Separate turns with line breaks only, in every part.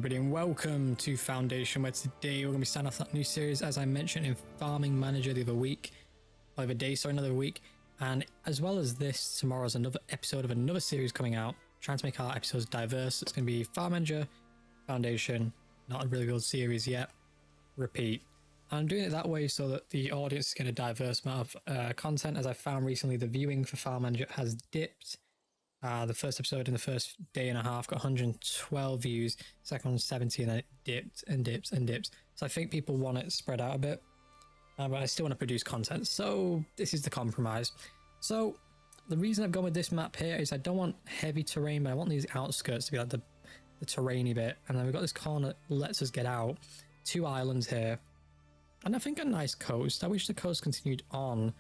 everybody, and welcome to Foundation, where today we're going to be starting off that new series, as I mentioned, in Farming Manager the other week, or the other day, sorry, another week. And as well as this, tomorrow's another episode of another series coming out, trying to make our episodes diverse. It's going to be Farm Manager, Foundation, not a really good series yet, repeat. I'm doing it that way so that the audience is getting a diverse amount of content. As I found recently, the viewing for Farm Manager has dipped. The first episode in the first day and a half got 112 views, second one 70, and then it dipped and dips and dips. So I think people want it spread out a bit, but I still want to produce content. So this is the compromise. So the reason I've gone with this map here is I don't want heavy terrain, but I want these outskirts to be like the terrainy bit. And then we've got this corner that lets us get out. 2 islands here. And I think a nice coast. I wish the coast continued on.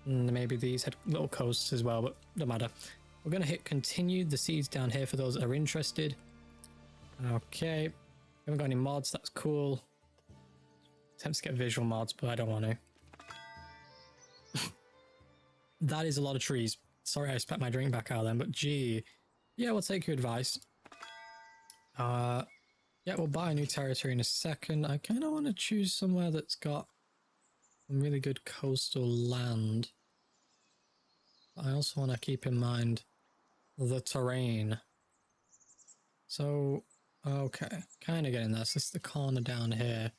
And maybe these had little coasts as well, but no matter. We're going to hit continue the seeds down here for those that are interested. Okay. We haven't got any mods. That's cool. Attempt to get visual mods, but I don't want to. That is a lot of trees. Sorry, I spat my drink back out then, but gee. Yeah, we'll take your advice. Yeah, we'll buy a new territory in a second. I kind of want to choose somewhere that's got some really good coastal land. But I also want to keep in mind the terrain. So, okay, kind of getting this. This is the corner down here.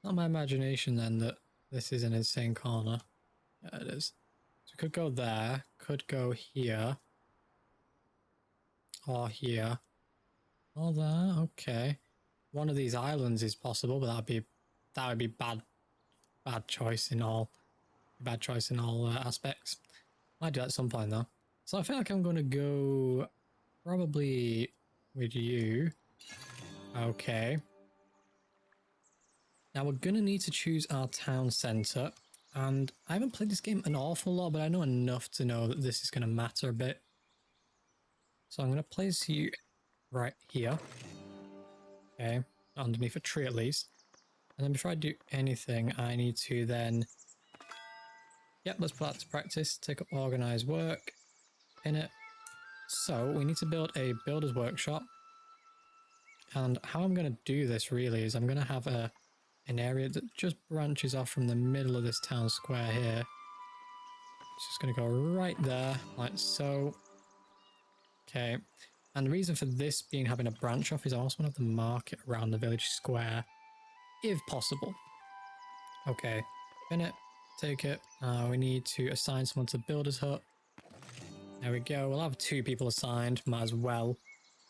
Not my imagination then that this is an insane corner. Yeah, it is. So we could go there, could go here, or here, or there. Okay, one of these islands is possible, but that would be bad choice in all aspects. Might do that at some point though. So I feel like I'm going to go probably with you. Okay. Now we're going to need to choose our town centre. And I haven't played this game an awful lot, but I know enough to know that this is going to matter a bit. So I'm going to place you right here. Okay. Underneath a tree at least. And then before I do anything, I need to then... Yep, let's put that to practice. Take up organised work. In it. So we need to build a builder's workshop. And how I'm going to do this really is I'm going to have an area that just branches off from the middle of this town square here. It's just going to go right there, like so. Okay. And the reason for this being having a branch off is I also want to have the market around the village square, if possible. Okay. In it. Take it. We need to assign someone to the builder's hut. There we go. We'll have 2 people assigned. Might as well.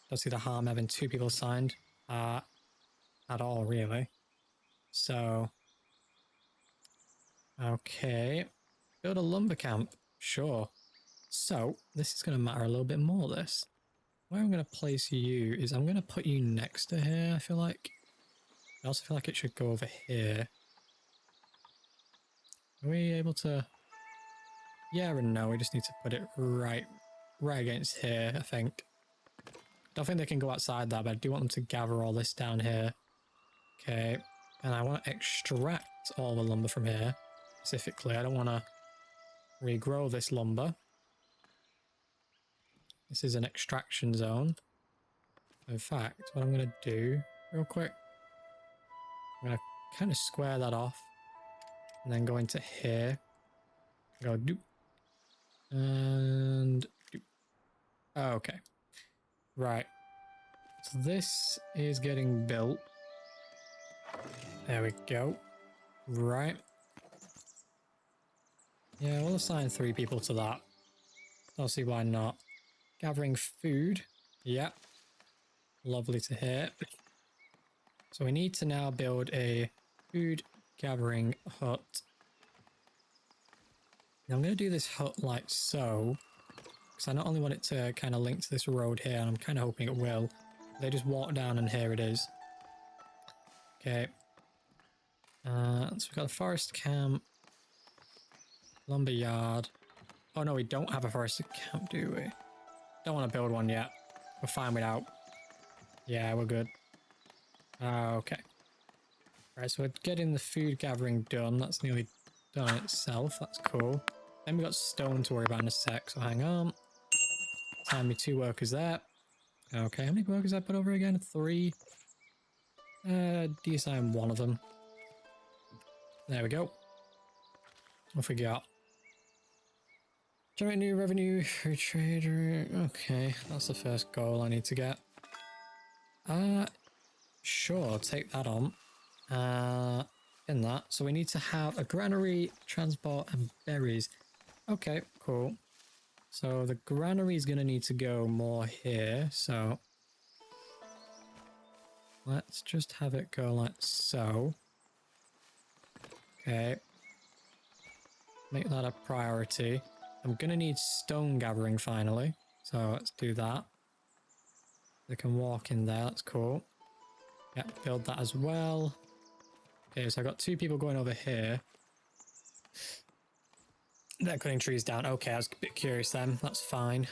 Don't see the harm having 2 people assigned at all, really. So, okay. Build a lumber camp. Sure. So, this is going to matter a little bit more, this. Where I'm going to place you is I'm going to put you next to here, I feel like. I also feel like it should go over here. Are we able to... Yeah and no, we just need to put it right against here, I think. Don't think they can go outside that, but I do want them to gather all this down here. Okay, and I want to extract all the lumber from here, specifically. I don't want to regrow this lumber. This is an extraction zone. In fact, what I'm going to do, real quick, I'm going to kind of square that off, and then go into here. Go doop. And doop. Oh, okay. Right. So this is getting built. There we go. Right. Yeah, we'll assign 3 people to that. Don't see why not. Gathering food. Yep. Lovely to hear. So we need to now build a food gathering hut. Now I'm going to do this hut like so, because I not only want it to kind of link to this road here, and I'm kind of hoping it will. They just walk down and here it is. Okay. So we've got a forest camp, lumber yard. Oh no, we don't have a forest camp, do we? Don't want to build one yet. We're fine without. Yeah, we're good. Okay. Right, so we're getting the food gathering done. That's nearly done itself. That's cool. Then we've got stone to worry about in a sec, so hang on. Time me 2 workers there. Okay, how many workers I put over again? 3. Deassign one of them. There we go. What we got? Generate new revenue for trader. Okay, that's the first goal I need to get. Sure, take that on. In that. So we need to have a granary, transport, and berries. Okay, cool. So the granary is going to need to go more here. So let's just have it go like so. Okay. Make that a priority. I'm going to need stone gathering finally. So let's do that. They can walk in there. That's cool. Yeah, build that as well. Okay, so I got 2 people going over here. They're cutting trees down. Okay, I was a bit curious then. That's fine.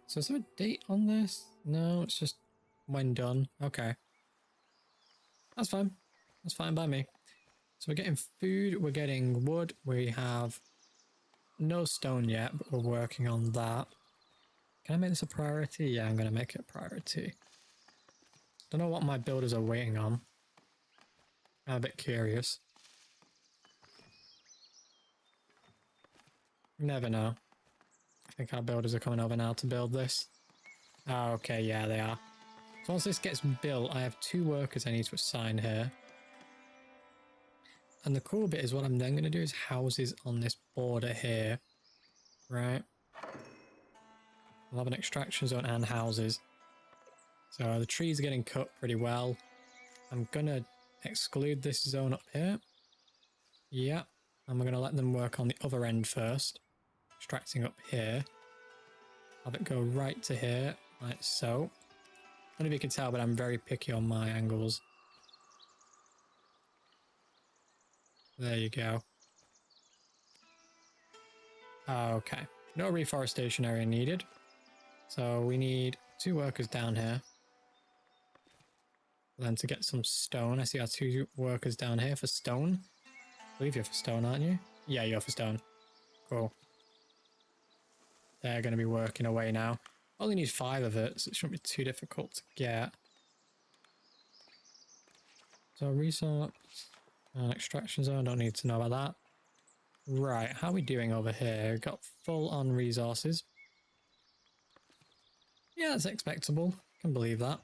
So is there a date on this? No, it's just when done. Okay. That's fine. That's fine by me. So we're getting food. We're getting wood. We have no stone yet, but we're working on that. Can I make this a priority? Yeah, I'm going to make it a priority. Don't know what my builders are waiting on. I'm a bit curious. Never know. I think our builders are coming over now to build this. Oh, okay, yeah, they are. So once this gets built, I have 2 workers I need to assign here. And the cool bit is what I'm then going to do is houses on this border here. Right? We'll have an extraction zone and houses. So the trees are getting cut pretty well. I'm going to exclude this zone up here. Yeah. And we're going to let them work on the other end first. Extracting up here. Have it go right to here, like so. I don't know if you can tell, but I'm very picky on my angles. There you go. Okay. No reforestation area needed. So we need 2 workers down here. Then to get some stone. I see our 2 workers down here for stone. I believe you're for stone, aren't you? Yeah, you're for stone. Cool. They're going to be working away now. Only need 5 of it, so it shouldn't be too difficult to get. So resource and extraction zone, don't need to know about that. Right, how are we doing over here? We've got full on resources. Yeah, that's expectable. Can believe that.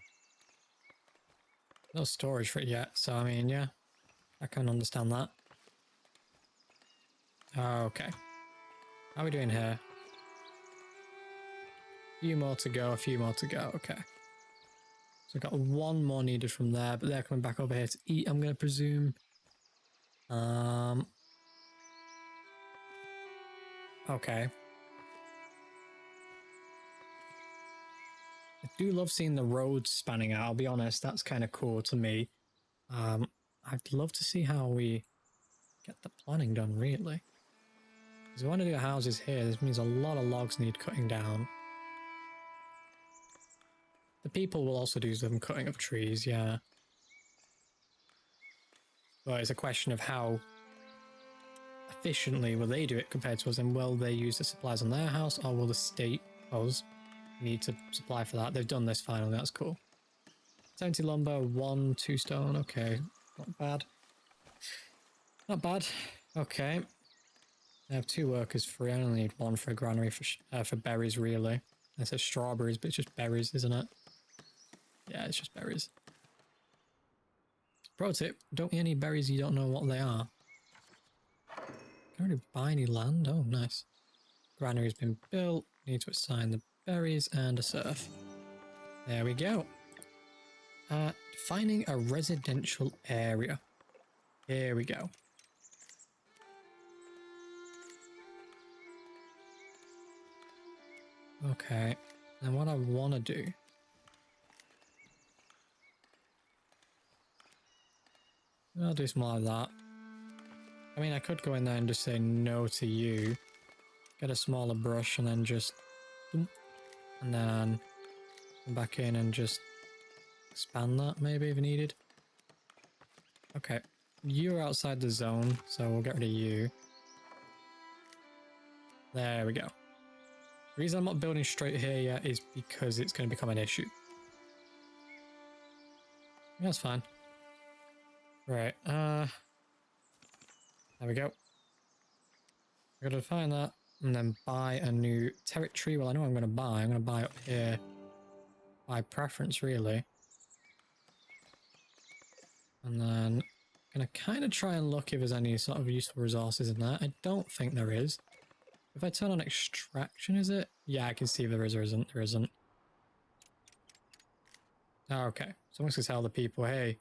No storage for it yet, so I mean, yeah, I can understand that. Okay. How are we doing here? A few more to go, a few more to go. Okay. So we've got 1 more needed from there, but they're coming back over here to eat, I'm going to presume. Okay. I do love seeing the roads spanning out, I'll be honest. That's kind of cool to me. I'd love to see how we get the planning done, really. Because we want to do houses here. This means a lot of logs need cutting down. The people will also do some cutting of trees, yeah. But it's a question of how efficiently will they do it compared to us, and will they use the supplies on their house, or will the state, us, need to supply for that? They've done this finally, that's cool. 70 lumber, 1, 2 stone, okay. Not bad. Not bad. Okay. I have 2 workers free. I only need 1 for a granary for berries, really. It says strawberries, but it's just berries, isn't it? Yeah, it's just berries. Pro tip, don't eat any berries you don't know what they are. Can I already buy any land? Oh, nice. Granary's been built. Need to assign the berries and a surf. There we go. Defining a residential area. Here we go. Okay, and what I want to do... I'll do some more of that. I mean, I could go in there and just say no to you. Get a smaller brush and then just... And then come back in and just expand that, maybe, if needed. Okay, you're outside the zone, so we'll get rid of you. There we go. The reason I'm not building straight here yet is because it's going to become an issue. That's fine. Right, there we go. I gotta find that and then buy a new territory. Well, I know what I'm gonna buy. I'm gonna buy up here by preference, really. And then I'm gonna kind of try and look if there's any sort of useful resources in there. I don't think there is. If I turn on extraction, is it? Yeah, I can see if there is or isn't. There isn't. Oh, okay. So I'm just gonna tell the people, hey,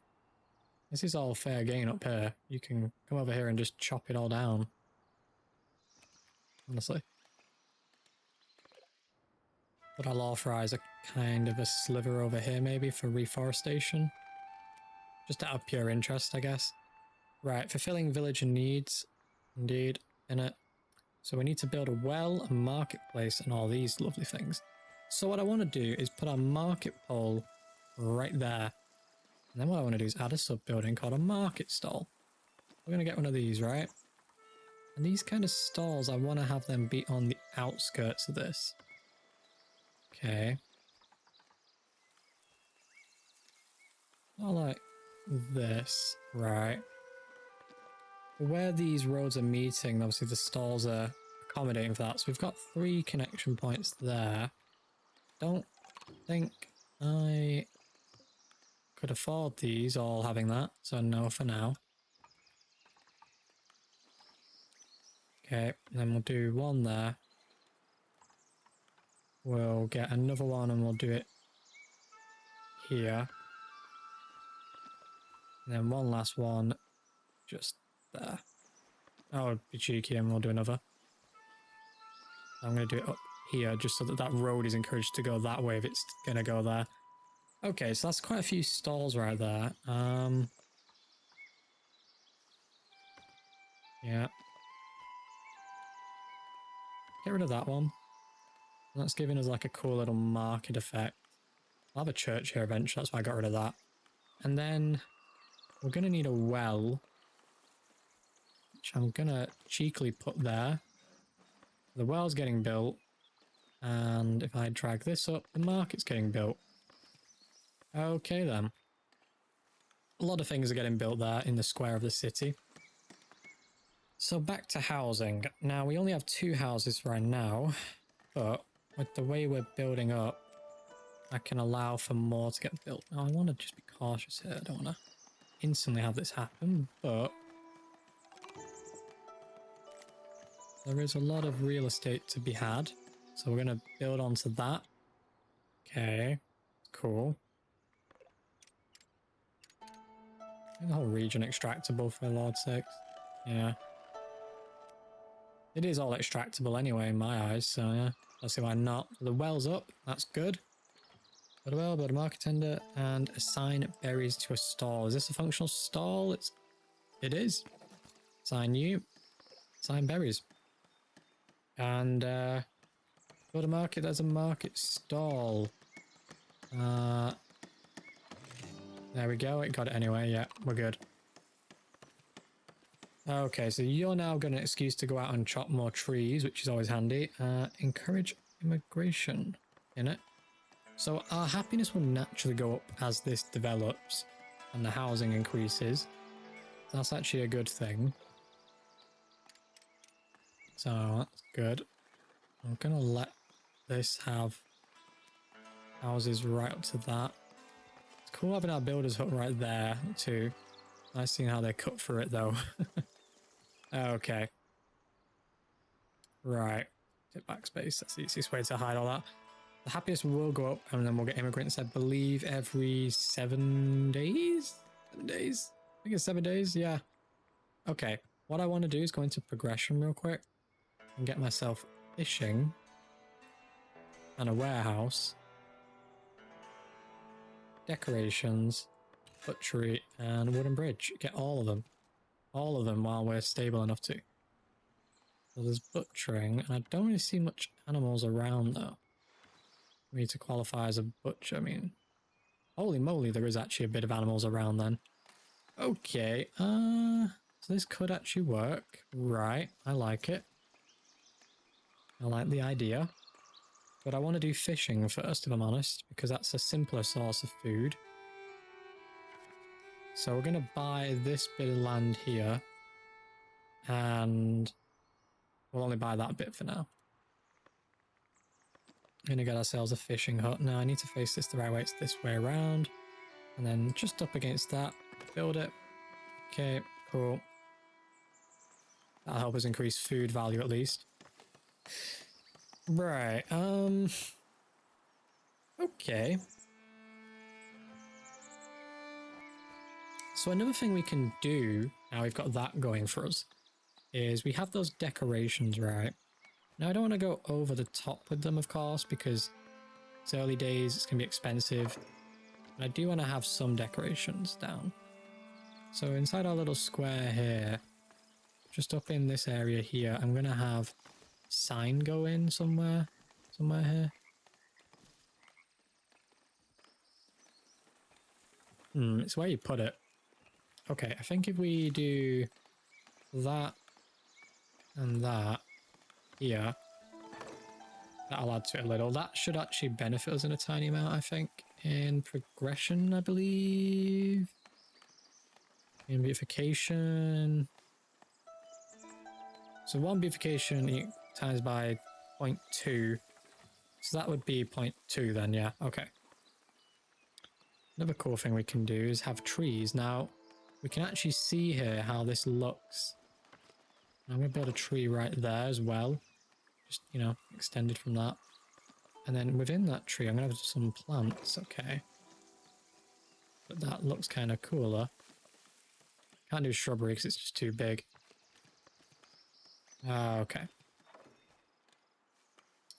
this is all fair game up here. You can come over here and just chop it all down. Honestly. But I'll authorize a kind of a sliver over here maybe for reforestation. Just out of pure interest, I guess. Right, fulfilling villager needs. Indeed, in it. So we need to build a well, a marketplace, and all these lovely things. So what I want to do is put our market pole right there. And then what I want to do is add a sub-building called a market stall. We're going to get one of these, right? And these kind of stalls, I want to have them be on the outskirts of this. Okay. Not like this, right? Where these roads are meeting, obviously the stalls are accommodating for that. So we've got 3 connection points there. Don't think I could afford these all having that, so no for now. Okay, and then we'll do one there. We'll get another one and we'll do it here. And then one last one just there. Oh, be cheeky and we'll do another. I'm going to do it up here just so that that road is encouraged to go that way if it's going to go there. Okay, so that's quite a few stalls right there. Yeah. Get rid of that one. That's giving us like a cool little market effect. I'll have a church here eventually, that's why I got rid of that. And then we're going to need a well, which I'm going to cheekily put there. The well's getting built, and if I drag this up, the market's getting built. Okay then. A lot of things are getting built there in the square of the city. So back to housing. Now, we only have 2 houses right now, but with the way we're building up, I can allow for more to get built. Now, I want to just be cautious here. I don't want to instantly have this happen, but there is a lot of real estate to be had. So we're going to build onto that. Okay, cool. The whole region extractable, for Lord's sakes. Yeah. It is all extractable anyway in my eyes, so yeah. Let's see why not. The well's up, that's good. Build a well, build a market tender, and assign berries to a stall. Is this a functional stall? It is. Assign you. Assign berries. And build a market, there's a market stall. There we go, it got it anyway, yeah, we're good. Okay, so you're now got an excuse to go out and chop more trees, which is always handy. Encourage immigration in it. So our happiness will naturally go up as this develops and the housing increases. That's actually a good thing. So that's good. I'm gonna let this have houses right up to that. It's cool having our builder's hut right there too. Nice seeing how they cut through it though. Okay. Right. Hit backspace. That's the easiest way to hide all that. The happiest will go up and then we'll get immigrants, I believe, every 7 days? 7 days? I think it's 7 days, yeah. Okay. What I want to do is go into progression real quick and get myself fishing and a warehouse. Decorations, butchery, and wooden bridge. Get all of them. All of them while we're stable enough to. So there's butchering, and I don't really see much animals around though. For me to qualify as a butcher, I mean, holy moly, there is actually a bit of animals around then. Okay, so this could actually work. Right, I like it. I like the idea. But I want to do fishing first, if I'm honest, because that's a simpler source of food. So we're going to buy this bit of land here. And we'll only buy that bit for now. Going to get ourselves a fishing hut. Now I need to face this the right way. It's this way around. And then just up against that, build it. Okay, cool. That'll help us increase food value at least. Right, okay. So another thing we can do, now we've got that going for us, is we have those decorations, right? Now I don't want to go over the top with them, of course, because it's early days, it's going to be expensive. And I do want to have some decorations down. So inside our little square here, just up in this area here, I'm going to have sign go in somewhere here. It's where you put it. Okay, I think if we do that and that here, that'll add to it a little. That should actually benefit us in a tiny amount, I think. In progression, I believe. In beautification. So 1 beautification times by 0.2. So that would be 0.2 then, yeah. Okay. Another cool thing we can do is have trees. Now, we can actually see here how this looks. I'm going to build a tree right there as well. Just, you know, extended from that. And then within that tree, I'm going to have some plants, okay. But that looks kind of cooler. Can't do shrubbery because it's just too big. Okay.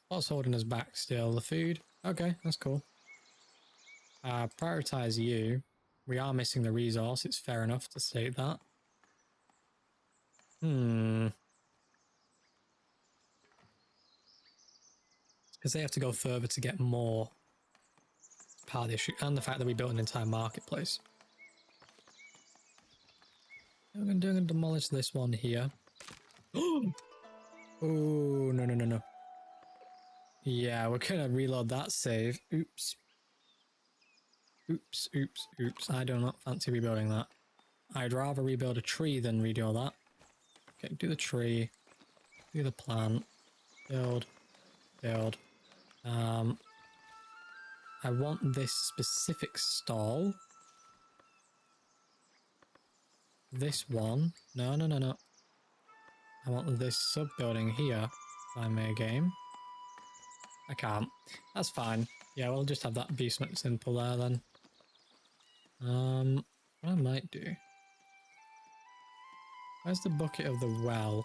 What's holding us back still? The food? Okay, that's cool. Prioritize you. We are missing the resource. It's fair enough to state that. Because they have to go further to get more. Part of the issue. And the fact that we built an entire marketplace. I'm going to demolish this one here. Oh, no. Yeah, we're going to reload that save. Oops. Oops. I do not fancy rebuilding that. I'd rather rebuild a tree than redo all that. Okay, do the tree. Do the plant. Build. I want this specific stall. This one. No. I want this sub-building here. If I may game. I can't. That's fine. Yeah, we'll just have that be something simple there then. What I might do. Where's the bucket of the well?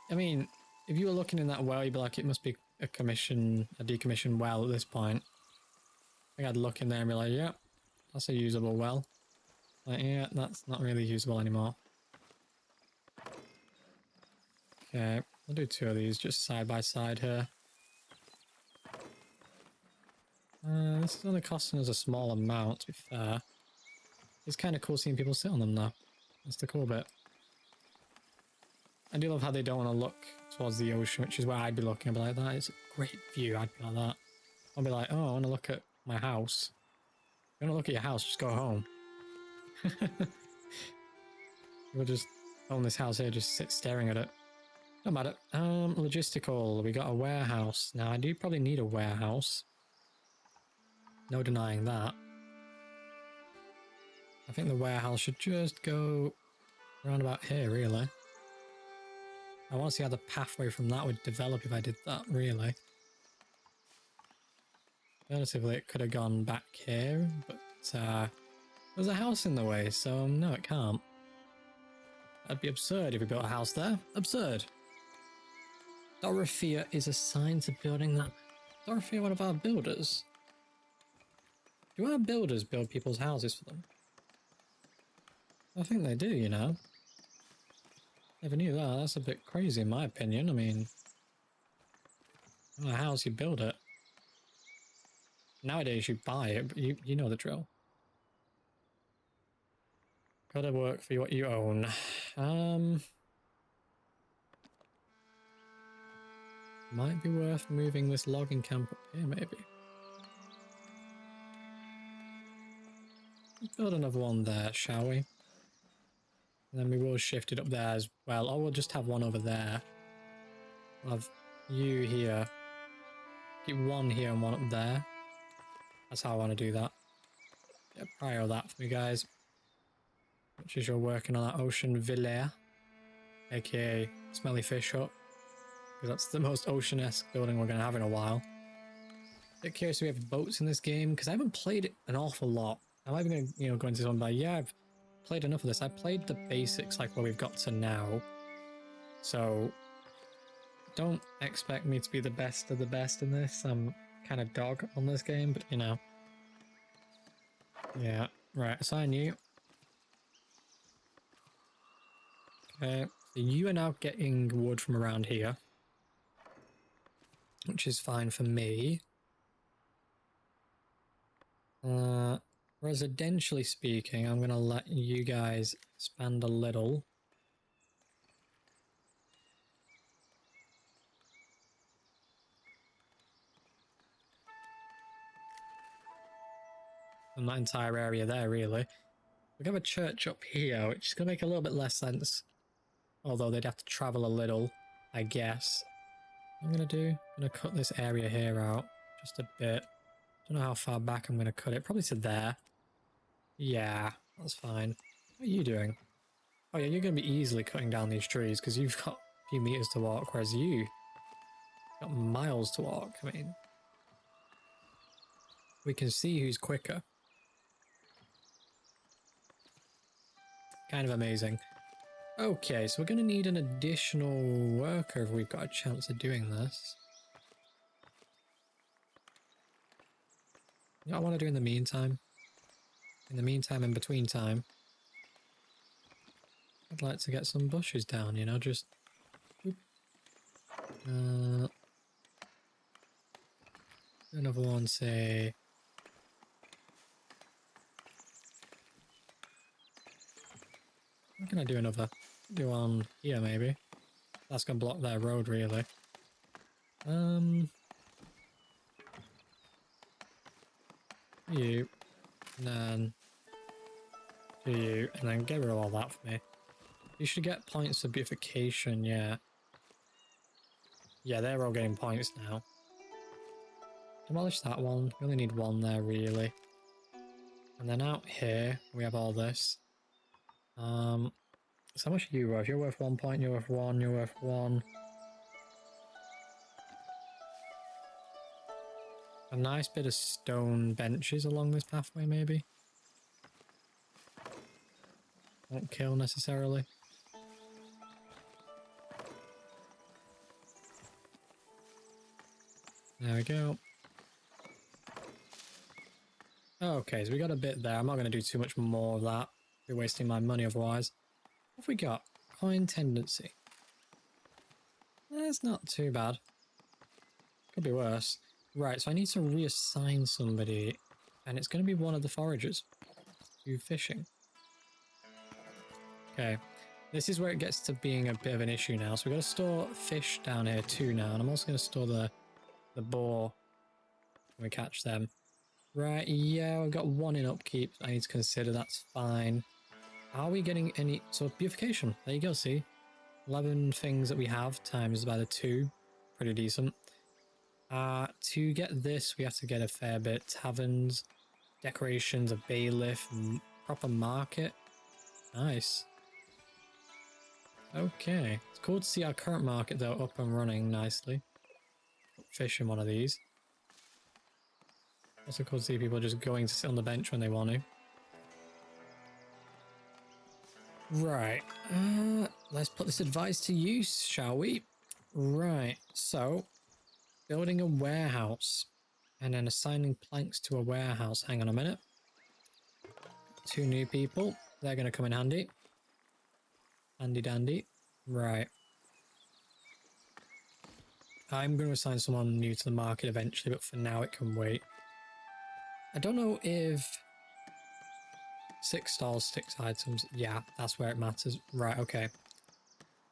I mean, if you were looking in that well, you'd be like, it must be a decommissioned well at this point. I think I'd look in there and be like, yeah, that's a usable well. Like, yeah, that's not really usable anymore. Okay, we'll do 2 of these just side by side here. This is only costing us a small amount, to be fair. It's kind of cool seeing people sit on them though. That's the cool bit. I do love how they don't want to look towards the ocean, which is where I'd be looking. I'd be like, that is a great view. I'd be like that. I'll be like, oh, I want to look at my house. If you want to look at your house, just go home. We'll just own this house here, just sit staring at it. Don't matter. Logistical. We got a warehouse. Now, I do probably need a warehouse. No denying that. I think the warehouse should just go around about here, really. I want to see how the pathway from that would develop if I did that, really. Alternatively, it could have gone back here, but there's a house in the way, so no, it can't. That'd be absurd if we built a house there. Absurd. Dorothea is assigned to building that. Dorothea, one of our builders. Do our builders build people's houses for them? I think they do, you know. Never knew that. That's a bit crazy in my opinion. I mean, a house, you build it. Nowadays you buy it, but you know the drill. Gotta work for what you own. Might be worth moving this logging camp up here, maybe. Let's build another one there, shall we? And then we will shift it up there as well. Or we'll just have one over there. I'll have you here. Keep one here and one up there. That's how I want to do that. Yeah, prior that for me, guys. Which is you're working on that Ocean Villa, aka Smelly Fish Hut. Because that's the most ocean-esque building we're going to have in a while. Bit curious if we have boats in this game, because I haven't played it an awful lot. I'm even going to, go into this one, but yeah, I've played enough of this. I played the basics, like where we've got to now. So, don't expect me to be the best of the best in this. I'm kind of dog on this game, but you know. Yeah, right, assign you. Okay, so you are now getting wood from around here. Which is fine for me. Residentially speaking, I'm going to let you guys expand a little. And that entire area there, really. We have a church up here, which is going to make a little bit less sense. Although they'd have to travel a little, I guess. What I'm going to do, I'm going to cut this area here out just a bit. Don't know how far back I'm going to cut it. Probably to there. Yeah, that's fine. What are you doing? Oh yeah, you're going to be easily cutting down these trees because you've got a few meters to walk, whereas you've got miles to walk. I mean, we can see who's quicker. Kind of amazing. Okay, so we're going to need an additional worker if we've got a chance of doing this. You know what I want to do in the meantime? In between time, I'd like to get some bushes down, you know, just... another one, say... What can I do another? Do one here, maybe. That's going to block their road, really. You. And then... to you. And then get rid of all that for me. You should get points of beautification, yeah. Yeah, they're all getting points now. Demolish that one. We only need one there, really. And then out here, we have all this. So how much are you worth? You're worth 1 point, you're worth 1, you're worth 1. A nice bit of stone benches along this pathway, maybe. Won't kill necessarily. There we go. Okay, so we got a bit there. I'm not going to do too much more of that. Be wasting my money otherwise. What have we got? Coin tendency. That's not too bad. Could be worse. Right, so I need to reassign somebody. And it's going to be one of the foragers. To fishing. Okay. This is where it gets to being a bit of an issue now. So we've got to store fish down here too now. And I'm also going to store the boar when we catch them. Right, yeah, we've got one in upkeep I need to consider. That's fine. Are we getting any... So, beautification. There you go, see? 11 things that we have times by the 2. Pretty decent. To get this, we have to get a fair bit. Taverns, decorations, a bailiff, proper market. Nice. Okay. It's cool to see our current market, though, up and running nicely. Put fish in one of these. Also cool to see people just going to sit on the bench when they want to. Right, let's put this advice to use, shall we? Right, so, building a warehouse, and then assigning planks to a warehouse. Hang on a minute. 2 new people, they're going to come in handy. Handy dandy. Right. I'm going to assign someone new to the market eventually, but for now it can wait. I don't know if... 6 stalls, 6 items. Yeah, that's where it matters. Right, okay.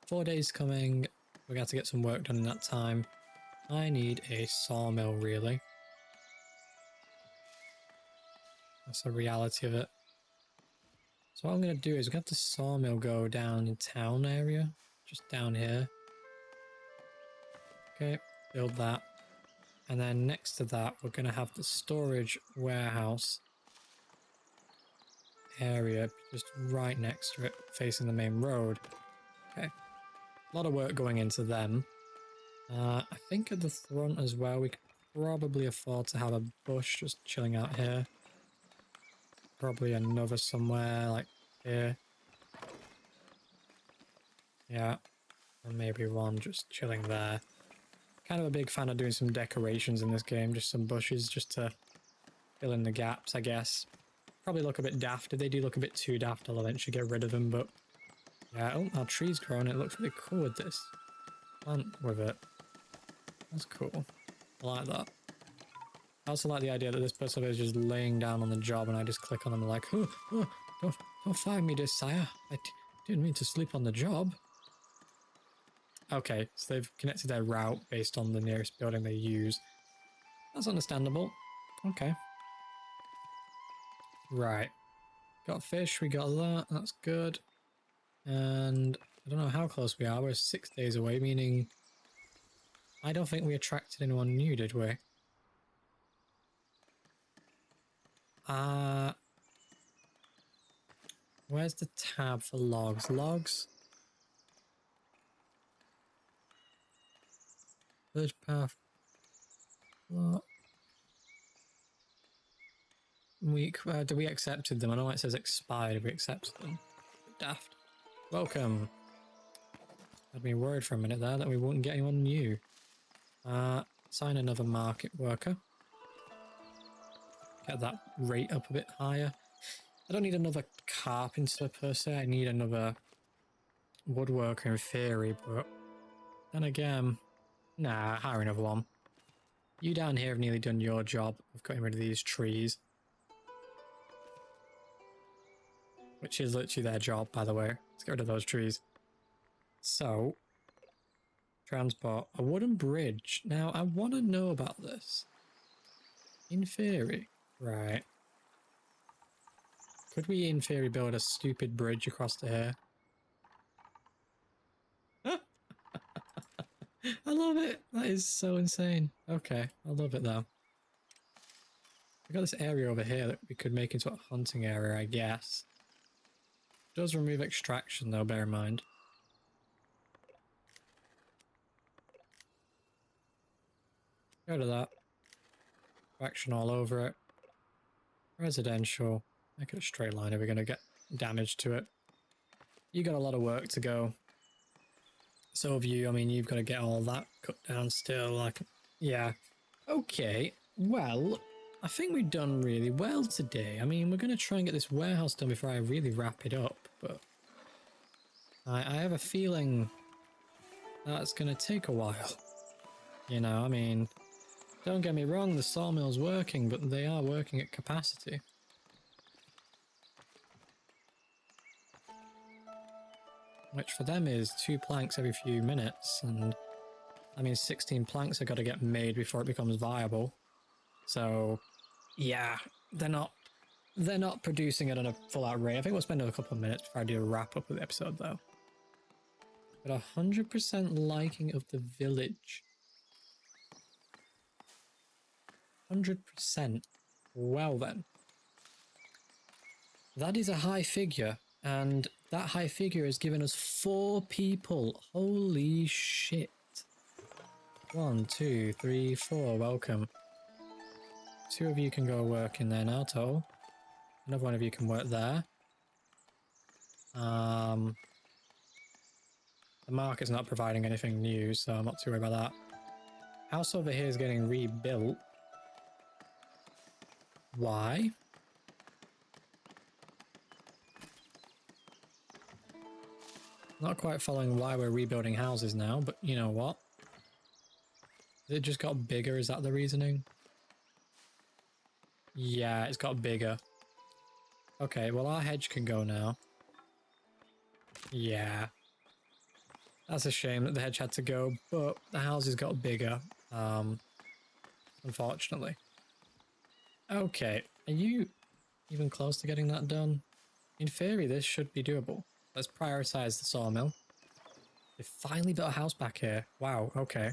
4 days coming. We're going to have to get some work done in that time. I need a sawmill, really. That's the reality of it. So what I'm going to do is we're going to have the sawmill go down in town area. Just down here. Okay, build that. And then next to that, we're going to have the storage warehouse area just right next to it, facing the main road. Okay. A lot of work going into them. I think at the front as well, we could probably afford to have a bush just chilling out here. Probably another somewhere like here. Yeah. And maybe one just chilling there. Kind of a big fan of doing some decorations in this game. Just some bushes just to fill in the gaps, I guess. Probably look a bit daft. If they do look a bit too daft, I'll eventually get rid of them. But yeah, oh, our tree's growing. It looks really cool with this. Plant with it. That's cool. I like that. I also like the idea that this person is just laying down on the job and I just click on them and like, don't fire me, dear sire. I didn't mean to sleep on the job. Okay, so they've connected their route based on the nearest building they use. That's understandable. Okay. Right. Got fish, we got that. That's good. And I don't know how close we are. We're 6 days away, meaning I don't think we attracted anyone new, did we? Where's the tab for logs? Logs? Village path. What? Do we accepted them? I know it says expired if we accepted them. Daft. Welcome. Had me worried for a minute there that we wouldn't get anyone new. Sign another market worker. Get that rate up a bit higher. I don't need another carpenter per se. I need another woodworker in theory, but then again, nah, hire another one. You down here have nearly done your job of getting rid of these trees. Which is literally their job, by the way. Let's get rid of those trees. So, transport. A wooden bridge. Now, I want to know about this. In theory. Right. Could we, in theory, build a stupid bridge across to here? I love it. That is so insane. Okay, I love it though. We got this area over here that we could make into a hunting area, I guess. It does remove extraction though, bear in mind. Get rid of that. Extraction all over it. Residential. Make it a straight line if we're going to get damage to it. You got a lot of work to go. So have you. I mean, you've got to get all that cut down still. Like, yeah. Okay. Well, I think we've done really well today. I mean, we're going to try and get this warehouse done before I really wrap it up. But I have a feeling that's going to take a while. You know, I mean, don't get me wrong, the sawmill's working, but they are working at capacity. Which for them is 2 planks every few minutes, and I mean 16 planks have got to get made before it becomes viable. So yeah, they're not producing it on a full-out rate. I think we'll spend a couple of minutes before I do a wrap-up of the episode though. But 100% liking of the village. 100%. Well then. That is a high figure, and that high figure has given us 4 people. Holy shit. 1, 2, 3, 4. Welcome. 2 of you can go work in there now, total. Another one of you can work there. The market's not providing anything new, so I'm not too worried about that. House over here is getting rebuilt. Why? Not quite following why we're rebuilding houses now, but you know what? It just got bigger, is that the reasoning? Yeah, it's got bigger. Okay, well our hedge can go now. Yeah. That's a shame that the hedge had to go, but the houses got bigger, unfortunately. Okay, are you even close to getting that done? In theory, this should be doable. Let's prioritize the sawmill. They finally built a house back here. Wow, okay. You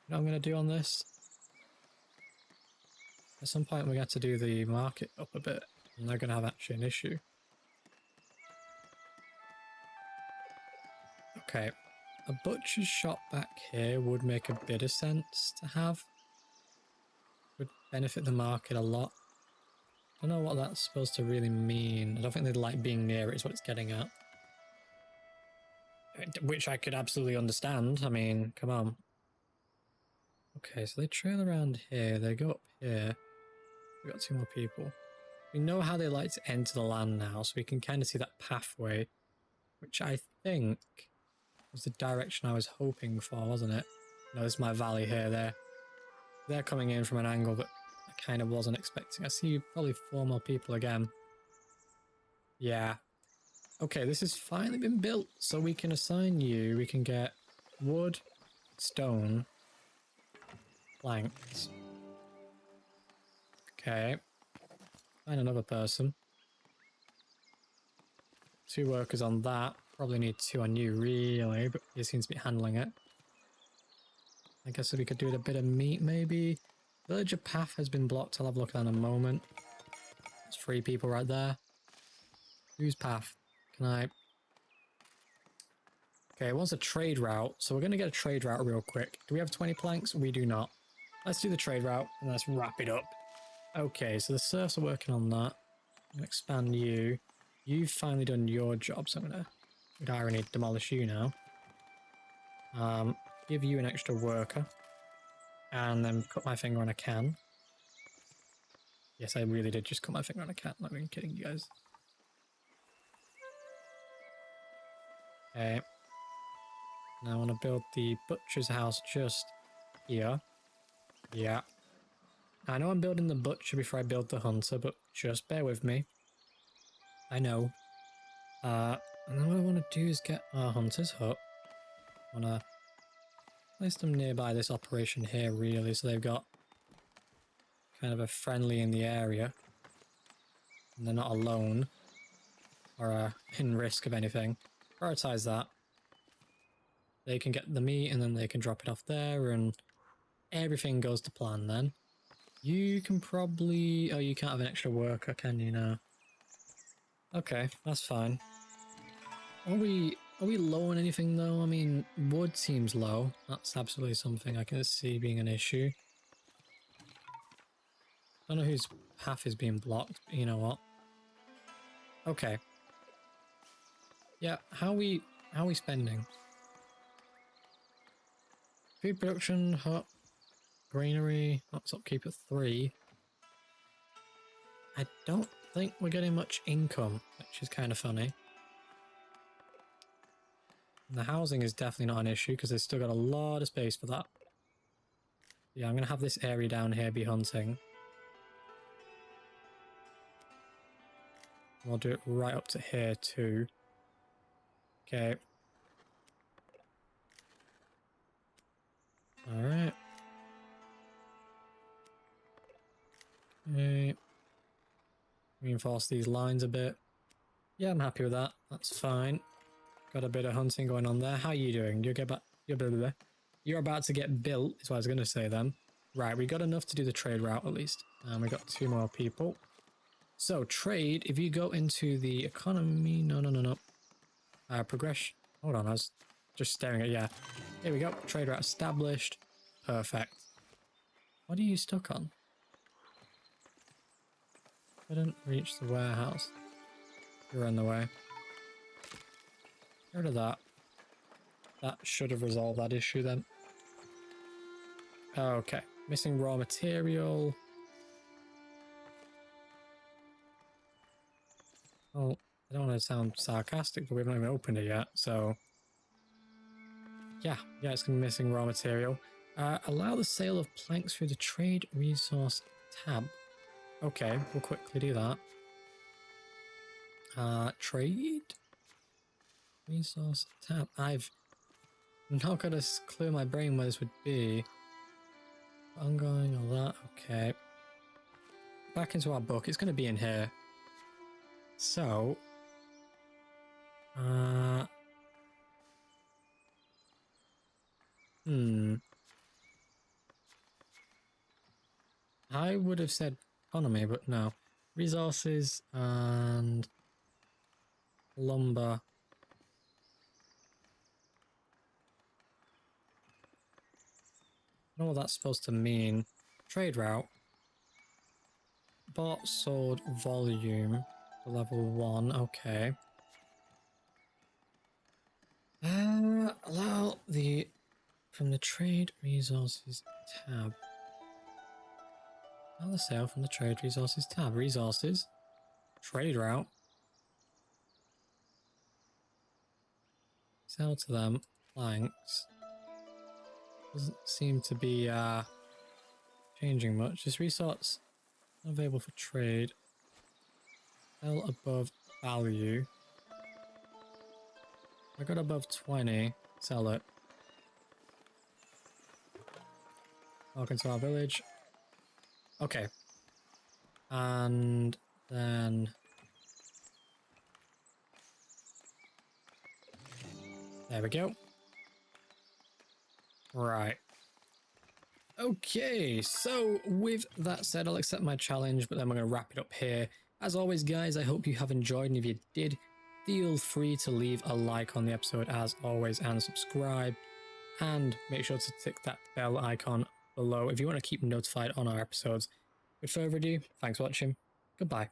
know what I'm going to do on this? At some point, we got to do the market up a bit, and they're going to have actually an issue. Okay, a butcher's shop back here would make a bit of sense to have. Would benefit the market a lot. I don't know what that's supposed to really mean. I don't think they'd like being near it is what it's getting at. Which I could absolutely understand. I mean, come on. Okay, so they trail around here. They go up here. We got 2 more people. We know how they like to enter the land now, so we can kind of see that pathway, which I think was the direction I was hoping for, wasn't it? No, this is my valley here. They're coming in from an angle that I kind of wasn't expecting. I see probably 4 more people again. Yeah. Okay, this has finally been built, so we can assign you. We can get wood, stone, planks. Okay. Find another person. 2 workers on that. Probably need 2 on you, really, but you seem to be handling it. I guess if we could do it a bit of meat, maybe. Villager path has been blocked. I'll have a look at that in a moment. There's 3 people right there. Whose path? Can I... Okay, it wants a trade route, so we're going to get a trade route real quick. Do we have 20 planks? We do not. Let's do the trade route, and let's wrap it up. Okay, so the serfs are working on that. I'm going to expand you. You've finally done your job, so I'm going to, with irony, demolish you now. Give you an extra worker. And then cut my finger on a can. Yes, I really did just cut my finger on a can. I'm not even kidding you guys. Okay. Now I want to build the butcher's house just here. Yeah. I know I'm building the butcher before I build the hunter, but just bear with me. I know. And then what I want to do is get our hunter's hut. I want to place them nearby this operation here, really, so they've got kind of a friendly in the area. And they're not alone or in risk of anything. Prioritize that. They can get the meat and then they can drop it off there and everything goes to plan then. You can probably... Oh, you can't have an extra worker, can you now? Okay, that's fine. Are we low on anything though? I mean, wood seems low. That's absolutely something I can see being an issue. Don't know whose path is being blocked, but you know what? Okay. Yeah, how are we spending? Food production, hut, greenery, that's upkeep at 3. I don't think we're getting much income, which is kind of funny. And the housing is definitely not an issue because they've still got a lot of space for that. Yeah, I'm going to have this area down here be hunting. We'll do it right up to here too. Okay. Alright. Okay. Reinforce these lines a bit. Yeah, I'm happy with that. That's fine. Got a bit of hunting going on there. How are you doing? You're about to get built, is what I was going to say then. Right, we got enough to do the trade route at least. And we got 2 more people. So, trade, if you go into the economy... No. Progression. Hold on, I was just staring at... Yeah. Here we go. Trade route established. Perfect. What are you stuck on? Couldn't reach the warehouse. You're in the way. Get rid of that. That should have resolved that issue then. Okay. Missing raw material. Well, I don't want to sound sarcastic, but we haven't even opened it yet, so... Yeah, it's going to be missing raw material. Allow the sale of planks through the trade resource tab. Okay, we'll quickly do that. Trade? Resource tab. I've not got a clue in my brain where this would be. Ongoing, all that, okay. Back into our book, it's going to be in here. So, I would have said economy, but no. Resources and lumber. I don't know what that's supposed to mean. Trade route. Bought, sold, volume. Level 1, okay. Allow the... From the trade resources tab. Allow the sale from the trade resources tab. Resources. Trade route. Sell to them. Planks. Doesn't seem to be changing much. This resource not available for trade. Sell above value. I got above 20. Sell it. Walk into our village. Okay. And then... There we go. Right. Okay, so with that said, I'll accept my challenge, but then we're going to wrap it up here. As always, guys, I hope you have enjoyed, and if you did, feel free to leave a like on the episode as always and subscribe. And make sure to tick that bell icon below if you want to keep notified on our episodes. With further ado, thanks for watching. Goodbye.